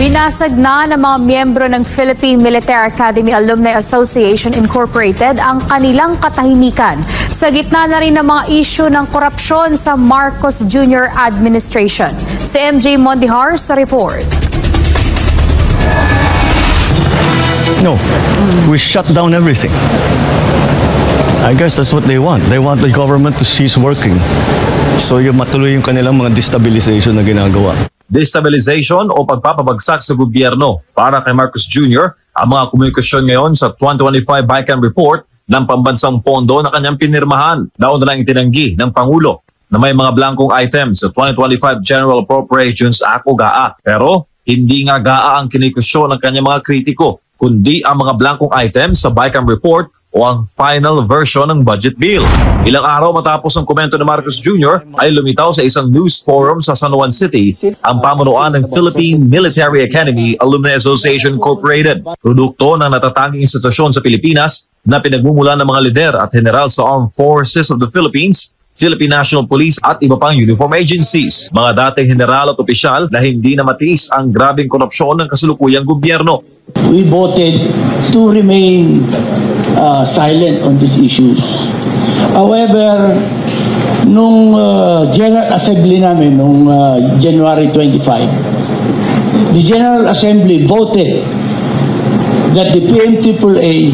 Binasag na ng mga miyembro ng Philippine Military Academy Alumni Association Incorporated ang kanilang katahimikan sa gitna na rin ng mga isyu ng korupsyon sa Marcos Jr. administration. Si MJ Mondihar sa report. No, we shut down everything. I guess that's what they want. They want the government to cease working. So yung matuloy yung kanilang mga destabilization na ginagawa. Destabilization o pagpapabagsak sa gobyerno para kay Marcos Jr. ang mga komunikasyon ngayon sa 2025 BICAM report ng pambansang pondo na kanyang pinirmahan. Nauna na lang itinanggi ng Pangulo na may mga blankong items sa 2025 General Appropriations Act o GAA. Pero hindi nga GAA ang kinikusyon ng kanyang mga kritiko, kundi ang mga blankong items sa BICAM report o ang final version ng budget bill. Ilang araw matapos ang komento ni Marcos Jr. ay lumitaw sa isang news forum sa San Juan City ang pamunuan ng Philippine Military Academy Alumni Association Incorporated. Produkto ng natatanging institusyon sa Pilipinas na pinagmumulan ng mga lider at general sa Armed Forces of the Philippines, Philippine National Police at iba pang uniform agencies. Mga dating general at opisyal na hindi na matiis ang grabing korupsyon ng kasalukuyang gobyerno. We voted to remain silent on these issues. However, nung General Assembly namin, nung January 25, the General Assembly voted that the PMTAA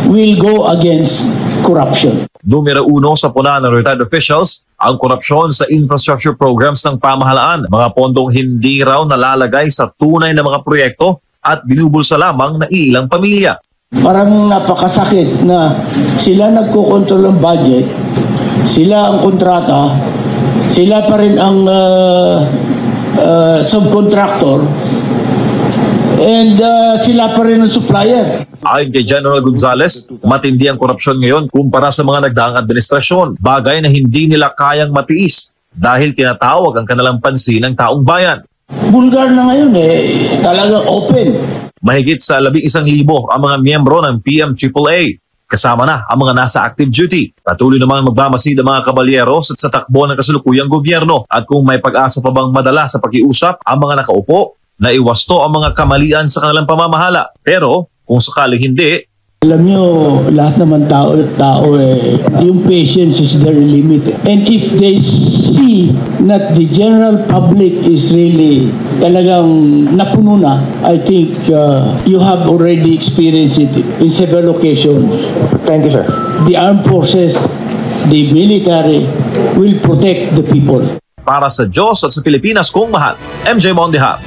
will go against corruption. Numero 1 sa puna ng retired officials ang korupsyon sa infrastructure programs ng pamahalaan. Mga pondong hindi raw nalalagay sa tunay na mga proyekto at binubulsa lamang ng ilang pamilya. Parang napakasakit na sila nagkokontrol ng budget, sila ang kontrata, sila pa rin ang subcontractor, and sila pa rin ang supplier. Ayon kay General Gonzales, matindi ang korupsyon ngayon kumpara sa mga nagdaang administrasyon, bagay na hindi nila kayang matiis dahil tinatawag ang kanilang pansin ng taong bayan. Bulgar na ngayon talagang open. Mahigit sa 11,000 ang mga miyembro ng PMAAA, kasama na ang mga nasa active duty. Patuloy namang magmamasid ang mga kabalyeros at sa takbo ng kasalukuyang gobyerno at kung may pag-asa pa bang madala sa pag-iusap ang mga nakaupo na iwasto ang mga kamalian sa kanilang pamamahala. Pero kung sakaling hindi, alam nyo, lahat naman tao yung patience is their limit. And if they see that the general public is really talagang napuno na, I think you have already experienced it in several occasions. Thank you, sir. The armed forces, the military will protect the people. Para sa Diyos at sa Pilipinas kong mahal, MJ Mondihar.